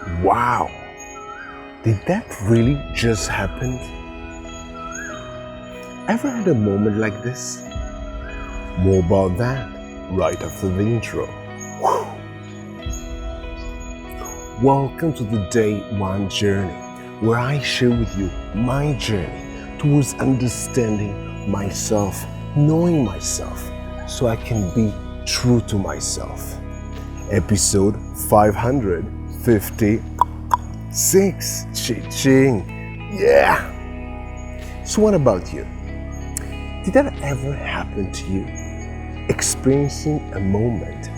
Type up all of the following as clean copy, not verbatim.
Wow, did that really just happen? Ever had a moment like this? More about that right after the intro. Whew. Welcome to the Day One Journey, where I share with you my journey towards understanding myself, knowing myself, so I can be true to myself. Episode 556. Ching. Yeah! So what about you? Did that ever happen to you? Experiencing a moment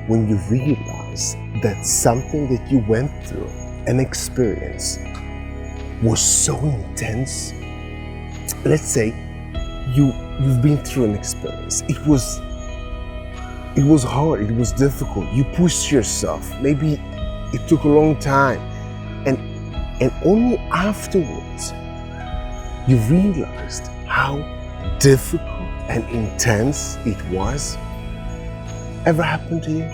when you realize that something that you went through, an experience, was so intense? Let's say you've been through an experience. It was hard, it was difficult. You pushed yourself. Maybe it took a long time. And only afterwards you realized how difficult and intense it was. Ever happened to you?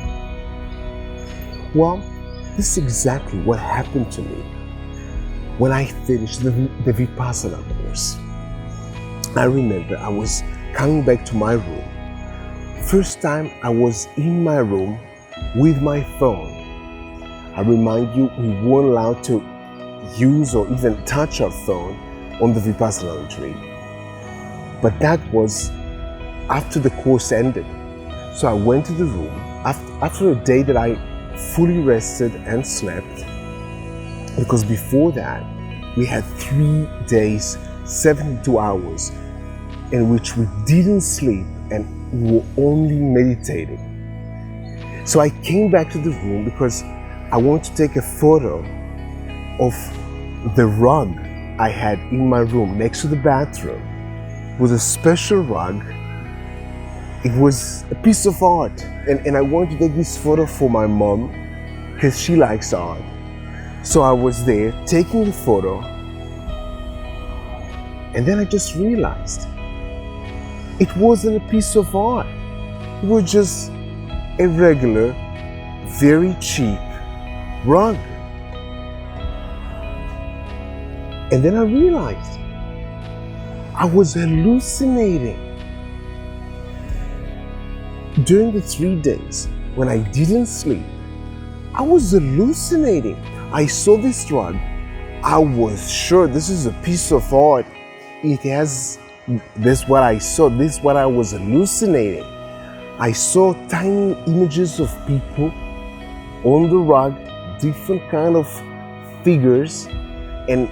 Well, this is exactly what happened to me when I finished the Vipassana course. I remember I was coming back to my room. First time I was in my room with my phone. I remind you, we weren't allowed to use or even touch our phone on the Vipassana retreat. But that was after the course ended. So I went to the room after a day that I fully rested and slept, because before that we had 3 days, 72 hours in which we didn't sleep and we were only meditating. So I came back to the room because I wanted to take a photo of the rug I had in my room next to the bathroom, with a special rug. It was a piece of art, and I wanted to take this photo for my mom because she likes art. So I was there taking the photo, and then I just realized it wasn't a piece of art. It was just a regular, very cheap rug. And then I realized I was hallucinating. During the 3 days when I didn't sleep, I was hallucinating. I saw this rug. I was sure this is a piece of art. It has this, what I saw, this what I was hallucinating. I saw tiny images of people on the rug, different kind of figures, and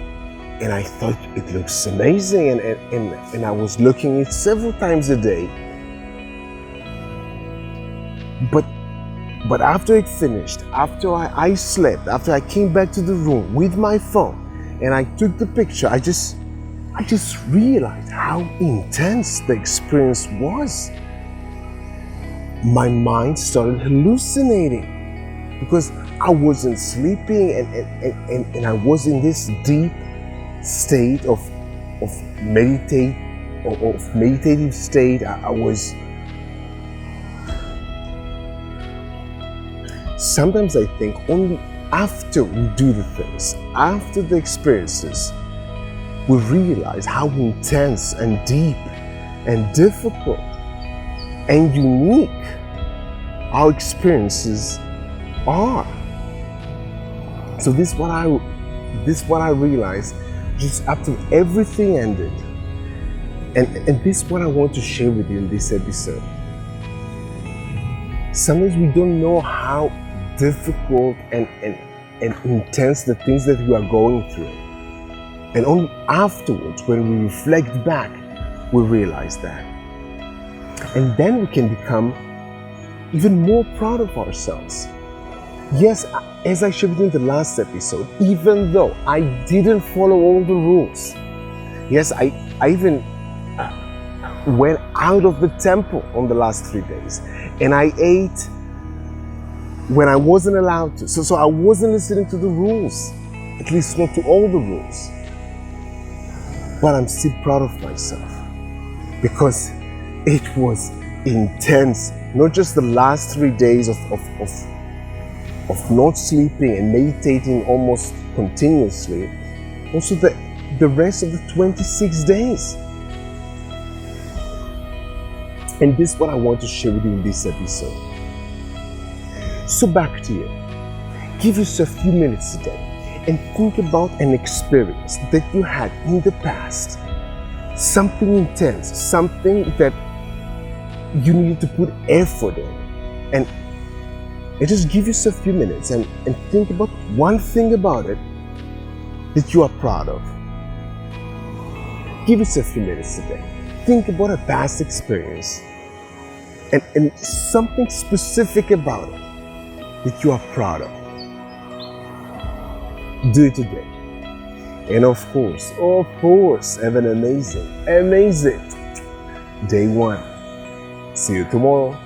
I thought it looks amazing, and I was looking at it several times a day. But after it finished, after I slept, after I came back to the room with my phone and I took the picture, I just realized how intense the experience was. My mind started hallucinating because I wasn't sleeping, and I was in this deep state of meditative state. I was. Sometimes I think only after we do the things, after the experiences, we realize how intense and deep and difficult and unique our experiences are. So this is what I realized just after everything ended. And this is what I want to share with you in this episode. Sometimes we don't know how difficult and intense the things that we are going through. And only afterwards, when we reflect back, we realize that. And then we can become even more proud of ourselves. Yes, as I shared with you in the last episode, even though I didn't follow all the rules, yes, I even went out of the temple on the last 3 days, and I ate when I wasn't allowed to. So I wasn't listening to the rules, at least not to all the rules. But I'm still proud of myself because it was intense. Not just the last 3 days of of not sleeping and meditating almost continuously, also the rest of the 26 days. And this is what I want to share with you in this episode. So back to you. Give yourself a few minutes today and think about an experience that you had in the past. Something intense, something that you need to put effort in. And just give yourself a few minutes and think about one thing about it that you are proud of. Give yourself a few minutes today. Think about a past experience and something specific about it that you are proud of. Do it today. And of course, have an amazing day one. See you tomorrow.